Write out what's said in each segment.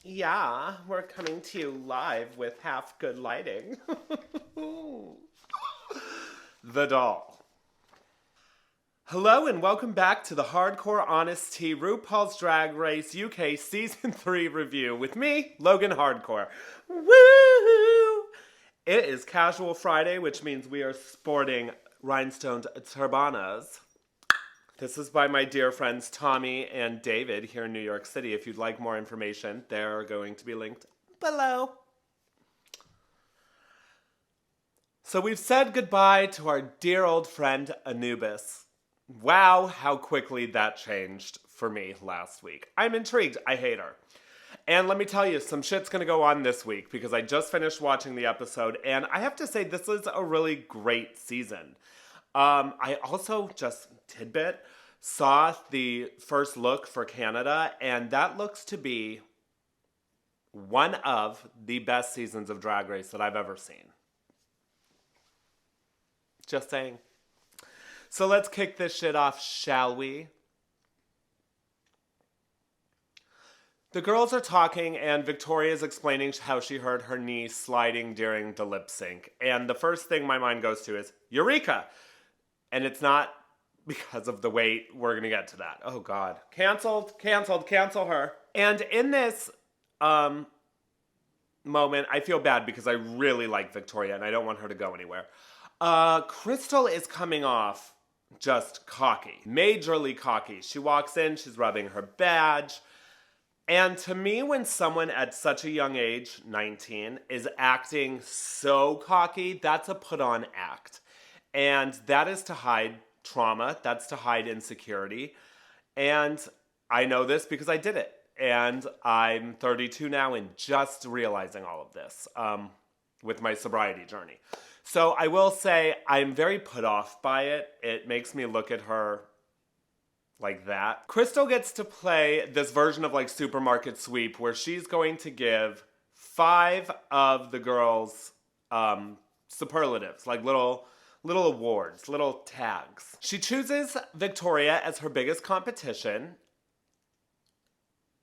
Yeah, we're coming to you live with half good lighting. The doll. Hello and welcome back to the Hardcore HonesTEA RuPaul's Drag Race UK Season 3 review with me, Logan Hardcore. Woo! It is Casual Friday, which means we are sporting rhinestoned turbanas. This is by my dear friends Tommy and David here in New York City. If you'd like more information, they're going to be linked below. So we've said goodbye to our dear old friend Anubis. Wow, how quickly that changed for me last week. I'm intrigued. I hate her. And let me tell you, some shit's gonna go on this week because I just finished watching the episode, and I have to say, this is a really great season. I also, just tidbit, saw the first look for Canada, and that looks to be one of the best seasons of Drag Race that I've ever seen. Just saying. So let's kick this shit off, shall we? The girls are talking, and Victoria is explaining how she heard her knee sliding during the lip sync. And the first thing my mind goes to is, Eureka! And it's not because of the weight. We're going to get to that. Oh, God. Cancel her. And in this moment, I feel bad because I really like Victoria, and I don't want her to go anywhere. Krystal is coming off just cocky, majorly cocky. She walks in, she's rubbing her badge. And to me, when someone at such a young age, 19, is acting so cocky, that's a put-on act. And that is to hide trauma, that's to hide insecurity. And I know this because I did it. And I'm 32 now and just realizing all of this with my sobriety journey. So I will say I'm very put off by it. It makes me look at her like that. Krystal gets to play this version of like Supermarket Sweep where she's going to give 5 of the girls superlatives, like little awards, little tags. She chooses Victoria as her biggest competition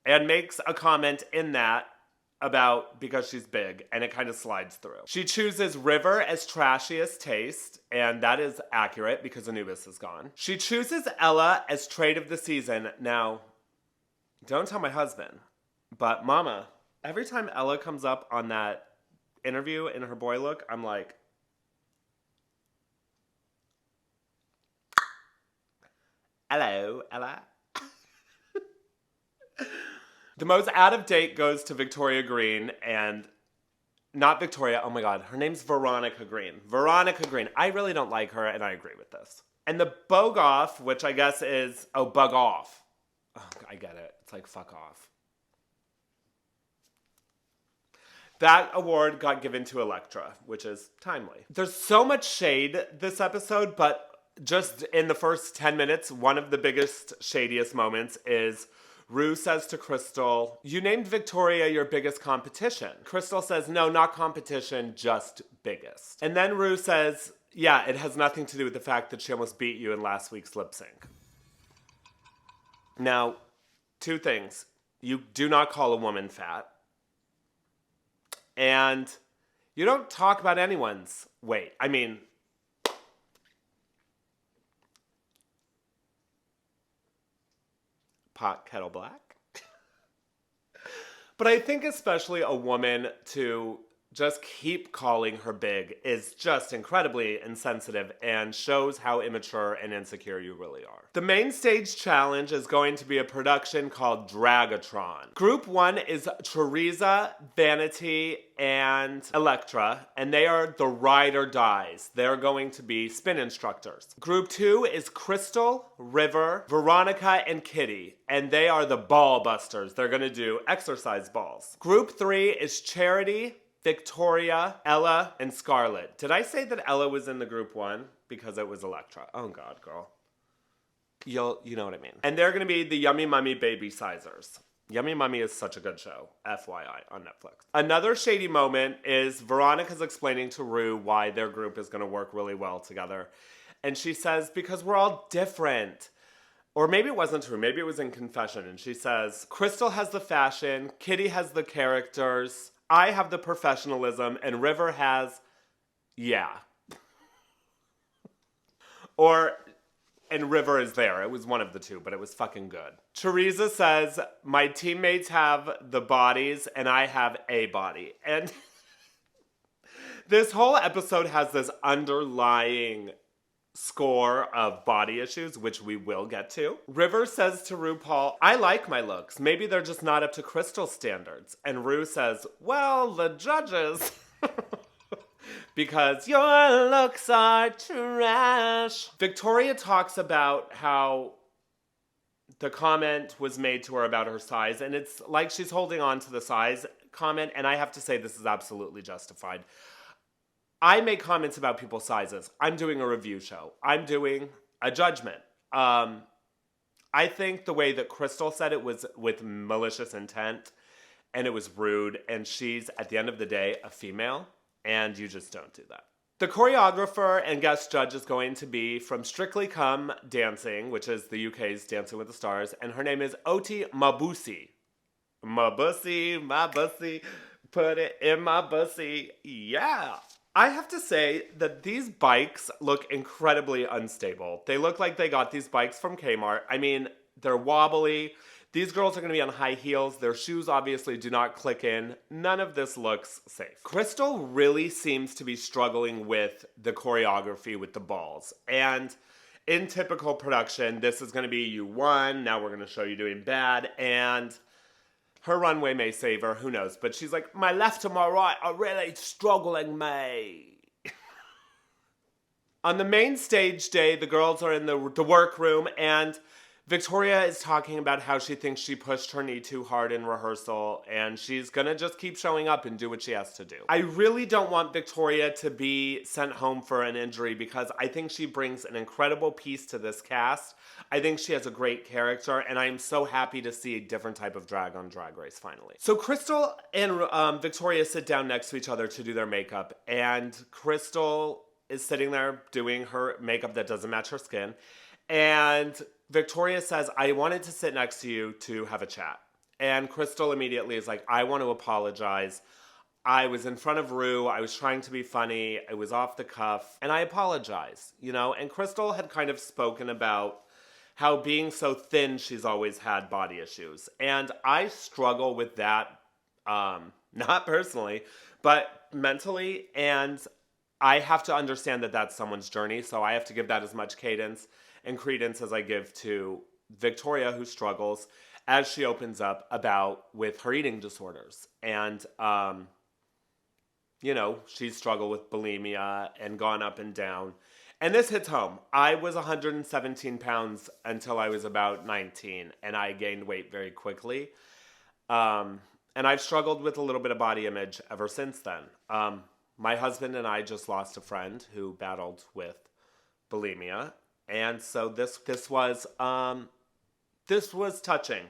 and makes a comment in that about because she's big, and it kind of slides through. She chooses River as trashiest taste, and that is accurate because Anubis is gone. She chooses Ella as trade of the season. Now, don't tell my husband, but mama, every time Ella comes up on that interview in her boy look, I'm like, hello, Ella. The most out of date goes to Victoria Green, and not Victoria, oh my God, her name's Veronica Green. Veronica Green. I really don't like her, and I agree with this. And the bug off, which I guess is, bug off. Oh, I get it. It's like fuck off. That award got given to Elektra, which is timely. There's so much shade this episode, but just in the first 10 minutes, one of the biggest, shadiest moments is Rue says to Krystal, you named Victoria your biggest competition. Krystal says, no, not competition, just biggest. And then Rue says, yeah, it has nothing to do with the fact that she almost beat you in last week's lip sync. Now, 2 things. You do not call a woman fat. And you don't talk about anyone's weight. I mean, pot kettle black. But I think especially a woman to just keep calling her big is just incredibly insensitive and shows how immature and insecure you really are. The main stage challenge is going to be a production called Dragatron. Group 1 is Choriza, Vanity, and Elektra, and they are the ride or dies. They're going to be spin instructors. Group 2 is Krystal, River, Veronica, and Kitty, and they are the ball busters. They're gonna do exercise balls. Group 3 is Charity, Victoria, Ella, and Scarlett. Did I say that Ella was in the group 1? Because it was Elektra. Oh God, girl. You know what I mean. And they're gonna be the Yummy Mummy Baby Sizers. Yummy Mummy is such a good show, FYI, on Netflix. Another shady moment is Veronica's explaining to Rue why their group is gonna work really well together. And she says, because we're all different. Or maybe it wasn't true. Maybe it was in confession. And she says, Krystal has the fashion, Kitty has the characters, I have the professionalism, and River has, yeah. Or, and River is there. It was one of the two, but it was fucking good. Choriza says, my teammates have the bodies and I have a body. And this whole episode has this underlying score of body issues, which we will get to. River says to RuPaul, I like my looks. Maybe they're just not up to Krystal standards. And Ru says, well, the judges... because your looks are trash. Victoria talks about how the comment was made to her about her size, and it's like she's holding on to the size comment, and I have to say this is absolutely justified. I make comments about people's sizes. I'm doing a review show. I'm doing a judgment. I think the way that Krystal said it was with malicious intent, and it was rude, and she's, at the end of the day, a female. And you just don't do that. The choreographer and guest judge is going to be from Strictly Come Dancing, which is the UK's Dancing with the Stars, and her name is Oti Mabuse. Mabuse, put it in my bussy, yeah. I have to say that these bikes look incredibly unstable. They look like they got these bikes from Kmart. I mean, they're wobbly. These girls are going to be on high heels. Their shoes obviously do not click in. None of this looks safe. Krystal really seems to be struggling with the choreography with the balls. And in typical production, this is going to be you won. Now we're going to show you doing bad. And her runway may save her. Who knows? But she's like, my left and my right are really struggling me. On the main stage day, the girls are in the workroom and Victoria is talking about how she thinks she pushed her knee too hard in rehearsal and she's gonna just keep showing up and do what she has to do. I really don't want Victoria to be sent home for an injury because I think she brings an incredible piece to this cast. I think she has a great character and I'm so happy to see a different type of drag on Drag Race finally. So Krystal and Victoria sit down next to each other to do their makeup and Krystal is sitting there doing her makeup that doesn't match her skin and Victoria says, I wanted to sit next to you to have a chat. And Krystal immediately is like, I want to apologize. I was in front of Ru. I was trying to be funny. It was off the cuff. And I apologize, you know? And Krystal had kind of spoken about how being so thin, she's always had body issues. And I struggle with that, not personally, but mentally. And I have to understand that that's someone's journey. So I have to give that as much cadence and credence as I give to Victoria, who struggles as she opens up with her eating disorders. And, you know, she's struggled with bulimia and gone up and down. And this hits home. I was 117 pounds until I was about 19, and I gained weight very quickly. And I've struggled with a little bit of body image ever since then. My husband and I just lost a friend who battled with bulimia. And so this was touching.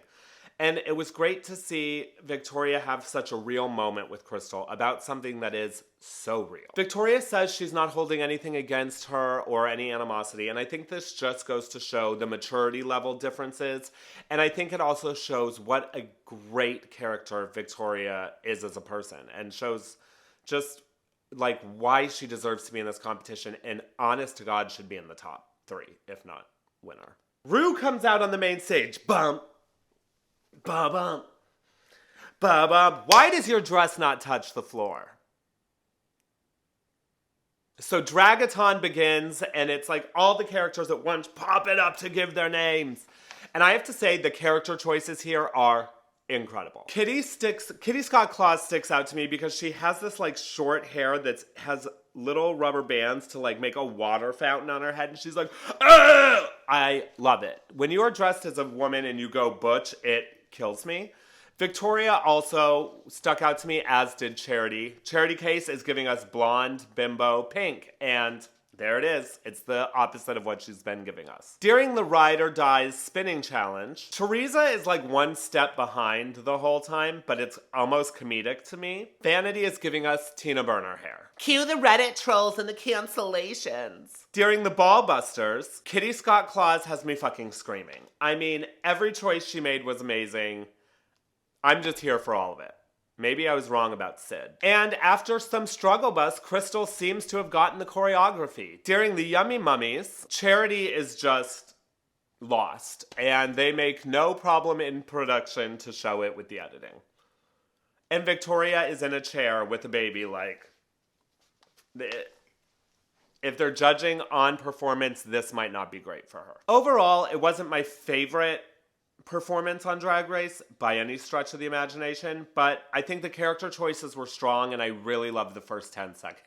And it was great to see Victoria have such a real moment with Krystal about something that is so real. Victoria says she's not holding anything against her or any animosity. And I think this just goes to show the maturity level differences. And I think it also shows what a great character Victoria is as a person. And shows just like why she deserves to be in this competition. And honest to God should be in the top 3, if not winner. Ru comes out on the main stage. Bump. Ba-bump. Ba-bump. Why does your dress not touch the floor? So Dragathon begins, and it's like all the characters at once pop it up to give their names. And I have to say, the character choices here are incredible. Kitty Scott Claus sticks out to me because she has this like short hair that has little rubber bands to like make a water fountain on her head, and she's like, ugh! I love it. When you are dressed as a woman and you go butch, it kills me. Victoria also stuck out to me, as did Charity. Charity Kase is giving us blonde, bimbo, pink, and There it is. It's the opposite of what she's been giving us. During the Ride or Dies spinning challenge, Teresa is like one step behind the whole time, but it's almost comedic to me. Vanity is giving us Tina Burner hair. Cue the Reddit trolls and the cancellations. During the Ball Busters, Kitty Scott Claus has me fucking screaming. I mean, every choice she made was amazing. I'm just here for all of it. Maybe I was wrong about Sid. And after some struggle bus, Krystal seems to have gotten the choreography. During the Yummy Mummies, Charity is just lost, and they make no problem in production to show it with the editing. And Victoria is in a chair with a baby, like, if they're judging on performance, this might not be great for her. Overall, it wasn't my favorite performance on Drag Race by any stretch of the imagination, but I think the character choices were strong and I really loved the first 10 seconds.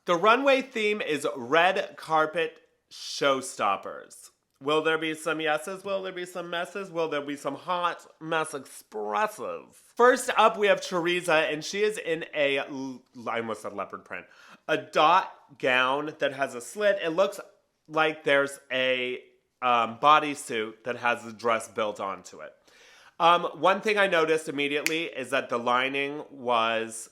The runway theme is red carpet showstoppers. Will there be some yeses? Will there be some messes? Will there be some hot mess expresses? First up, we have Choriza, and she is in I almost said leopard print, a dot gown that has a slit. It looks like there's a bodysuit that has the dress built onto it. One thing I noticed immediately is that the lining was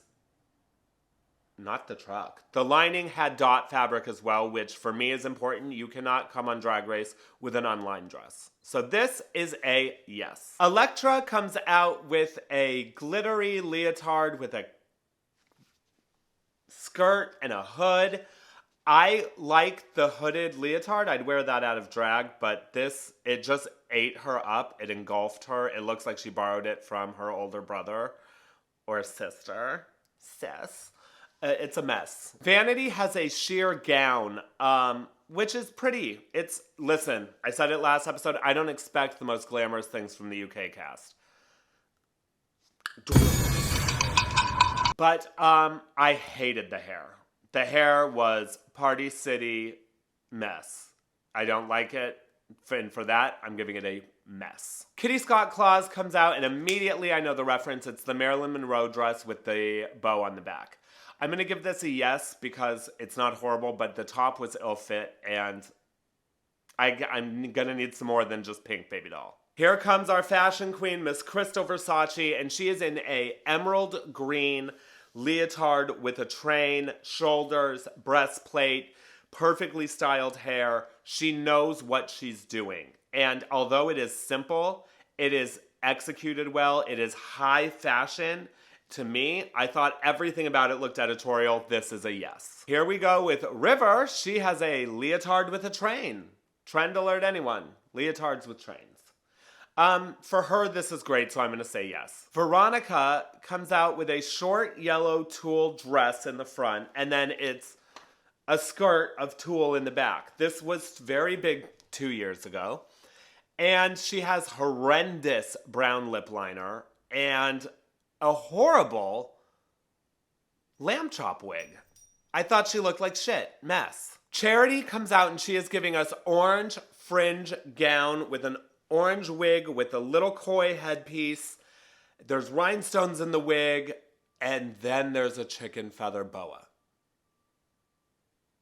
not the truck. The lining had dot fabric as well, which for me is important. You cannot come on Drag Race with an unlined dress. So this is a yes. Elektra comes out with a glittery leotard with a skirt and a hood. I like the hooded leotard. I'd wear that out of drag, but this, it just ate her up. It engulfed her. It looks like she borrowed it from her older brother or sister. Sis. It's a mess. Vanity has a sheer gown, which is pretty. Listen, I said it last episode, I don't expect the most glamorous things from the UK cast. But I hated the hair. The hair was Party City mess. I don't like it. And for that, I'm giving it a mess. Kitty Scott Claus comes out, and immediately I know the reference. It's the Marilyn Monroe dress with the bow on the back. I'm going to give this a yes because it's not horrible, but the top was ill fit, and I'm going to need some more than just pink baby doll. Here comes our fashion queen, Miss Krystal Versace, and she is in a emerald green leotard with a train, shoulders, breastplate, perfectly styled hair. She knows what she's doing. And although it is simple, it is executed well. It is high fashion. To me, I thought everything about it looked editorial. This is a yes. Here we go with River. She has a leotard with a train. Trend alert anyone. Leotards with trains. For her, this is great, so I'm going to say yes. Veronica comes out with a short yellow tulle dress in the front, and then it's a skirt of tulle in the back. This was very big 2 years ago. And she has horrendous brown lip liner and a horrible lamb chop wig. I thought she looked like shit. Mess. Charity comes out and she is giving us orange fringe gown with an orange wig with a little koi headpiece. There's rhinestones in the wig, and then there's a chicken feather boa,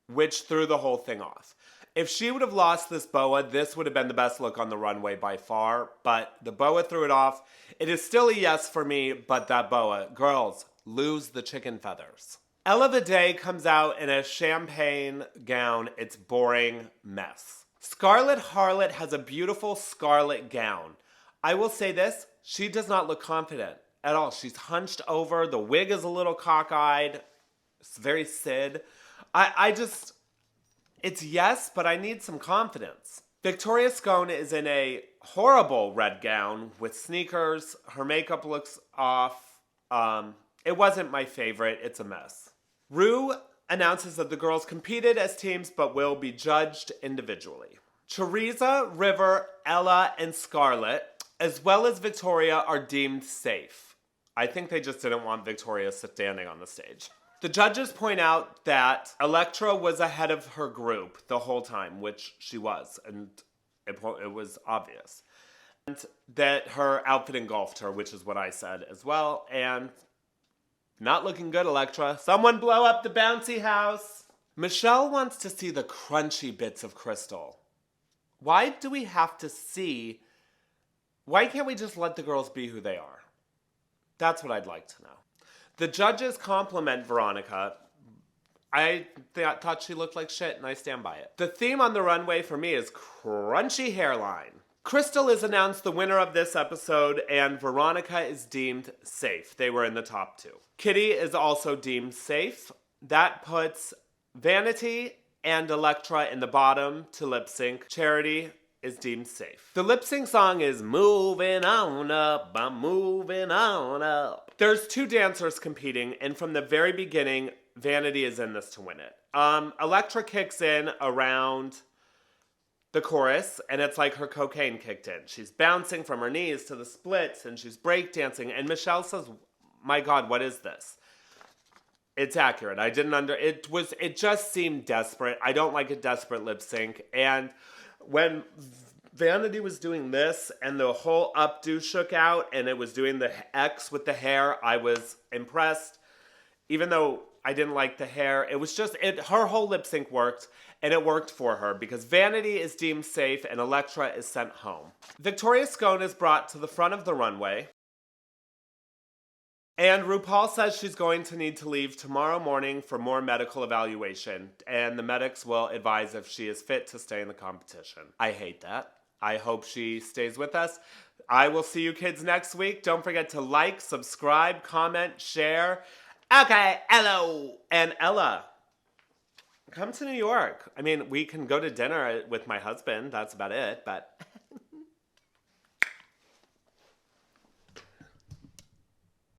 which threw the whole thing off. If she would have lost this boa, this would have been the best look on the runway by far, but the boa threw it off. It is still a yes for me, but that boa, girls, lose the chicken feathers. Ella Vaday comes out in a champagne gown. It's boring mess. Scarlet Harlot has a beautiful scarlet gown. I will say this, she does not look confident at all. She's hunched over. The wig is a little cockeyed. It's very Sid. It's yes, but I need some confidence. Victoria Scone is in a horrible red gown with sneakers. Her makeup looks off. It wasn't my favorite. It's a mess. Rue announces that the girls competed as teams but will be judged individually. Choriza, River, Ella, and Scarlett, as well as Victoria, are deemed safe. I think they just didn't want Victoria standing on the stage. The judges point out that Elektra was ahead of her group the whole time, which she was, and it was obvious. And that her outfit engulfed her, which is what I said as well, and not looking good, Elektra. Someone blow up the bouncy house. Michelle wants to see the crunchy bits of Krystal. Why do we have to see? Why can't we just let the girls be who they are? That's what I'd like to know. The judges compliment Veronica. I thought she looked like shit, and I stand by it. The theme on the runway for me is crunchy hairline. Krystal is announced the winner of this episode, and Veronica is deemed safe. They were in the top 2. Kitty is also deemed safe. That puts Vanity and Elektra in the bottom to lip sync. Charity is deemed safe. The lip sync song is Moving On Up, I'm moving on up. There's 2 dancers competing, and from the very beginning, Vanity is in this to win it. Elektra kicks in around the chorus, and it's like her cocaine kicked in. She's bouncing from her knees to the splits, and she's breakdancing, and Michelle says, my God, what is this? It's accurate. It just seemed desperate. I don't like a desperate lip sync. And when Vanity was doing this and the whole updo shook out and it was doing the X with the hair, I was impressed. Even though I didn't like the hair, it was just, her whole lip sync worked, and it worked for her because Vanity is deemed safe and Elektra is sent home. Victoria's Scone is brought to the front of the runway. And RuPaul says she's going to need to leave tomorrow morning for more medical evaluation, and the medics will advise if she is fit to stay in the competition. I hate that. I hope she stays with us. I will see you kids next week. Don't forget to like, subscribe, comment, share. Okay, hello. And Ella, come to New York. I mean, we can go to dinner with my husband. That's about it, but...